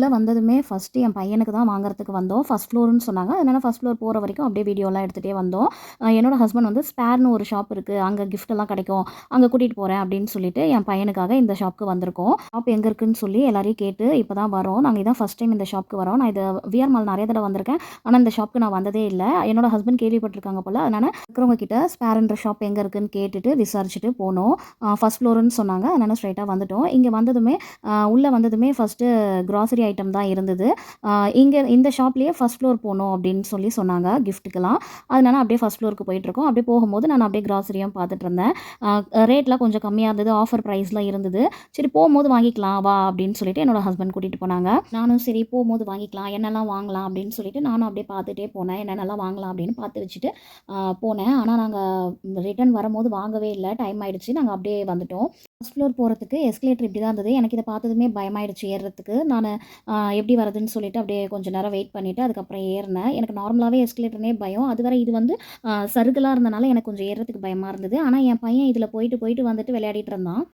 உள்ள வந்ததுமே ஃபர்ஸ்ட்டு என் பையனுக்கு தான் வாங்குறதுக்கு வந்தோம். ஃபர்ஸ்ட் ஃப்ளோர்ன்னு சொன்னாங்க. அதனால ஃபர்ஸ்ட் ஃப்ளோர் போற வரைக்கும் அப்படியே வீடியோலாம் எடுத்துட்டே வந்தோம். என்னோட ஹஸ்பண்ட் வந்து ஸ்பேர்ன்னு ஒரு ஷாப் இருக்கு. அங்க கிஃப்ட்லாம் கிடைக்கும். அங்க கூட்டிட்டு போறேன் அப்படின்னு சொல்லிட்டு என் பையனுக்காக இந்த ஷாப்க்கு வந்திருக்கோம். ஷாப் எங்க இருக்குன்னு சொல்லி எல்லாரையும் கேட்டு இப்ப தான் வரோம். நாங்க இதான் ஃபர்ஸ்ட் டைம் இந்த ஷாப்க்கு வரோம். நான் இது விஆர் மால் நெறைய தடவ வந்திருக்கேன். ஆனா இந்த ஷாப்க்கு நான் வந்ததே இல்ல. என்னோட ஹஸ்பண்ட் கேள்விப்பட்டுருக்காங்க போல. அதனால இருக்கிறவங்க கிட்ட ஸ்பேர்ன்ற ஷாப் எங்க இருக்குன்னு கேட்டுட்டு விசாரிச்சுட்டு போனோம். ஃபர்ஸ்ட் ஃப்ளோர்ன்னு சொன்னாங்க. அதனால ஸ்ட்ரெயிட்டா வந்துட்டோம். இங்க வந்ததுமே உள்ள வந்ததுமே ஃபர்ஸ்ட்டு கிராசரி ஐட்டம் தான் இருந்தது. இங்க இந்த ஷாப்லயே ஃபர்ஸ்ட் ஃப்ளோர் போணும் அப்படின்னு சொல்லி சொன்னாங்க கிஃப்ட்டுக்கெல்லாம். அதனால அப்படியே ஃபர்ஸ்ட் ஃப்ளோருக்கு போயிட்டுருக்கோம். அப்படியே போகும்போது நான் அப்படியே கிராசரியும் பார்த்துட்டு இருந்தேன். ரேட்லாம் கொஞ்சம் கம்மியா இருந்தது. ஆஃபர் ப்ரைஸ்லாம் இருந்தது. சரி போம்போது வாங்கிக்கலாம் வா அப்படின்னு சொல்லிட்டு என்னோட ஹஸ்பண்ட் கூட்டிட்டு போனாங்க. நானும் சரி போம்போது வாங்கிக்கலாம். என்னெல்லாம் வாங்கலாம் அப்படின்னு சொல்லிட்டு நானும் அப்படியே பார்த்துட்டே போனேன். என்னென்னலாம் வாங்கலாம் அப்படின்னு பார்த்து வச்சுட்டு போனேன். ஆனா நாங்க ரிட்டர்ன் வரும்போது வாங்கவே இல்ல. டைம் ஆயிடுச்சு. நாங்க அப்படியே வந்துட்டோம். ஃபர்ஸ்ட் ஃப்ளோர் போறதுக்கு எஸ்கலேட்டர் இப்படி தான் இருந்தது. எனக்கு இத பார்த்ததுமே பயமாயிடுச்சு ஏறுறதுக்கு. நானு எப்படி வரதுன்னு சொல்லிட்டு அப்படியே கொஞ்சம் நேரம் வெயிட் பண்ணிட்டு அதுக்கப்புறம் ஏறுனேன். எனக்கு நார்மலாவே எஸ்கலேட்டர்னே பயம். அது வேற இது வந்து சறுக்கலா இருந்தனால எனக்கு கொஞ்சம் ஏறுறதுக்கு பயமா இருந்தது. ஆனா என் பையன் இதுல போயிட்டு, போயிட்டு வந்துட்டு விளையாடிட்டு இருந்தான்.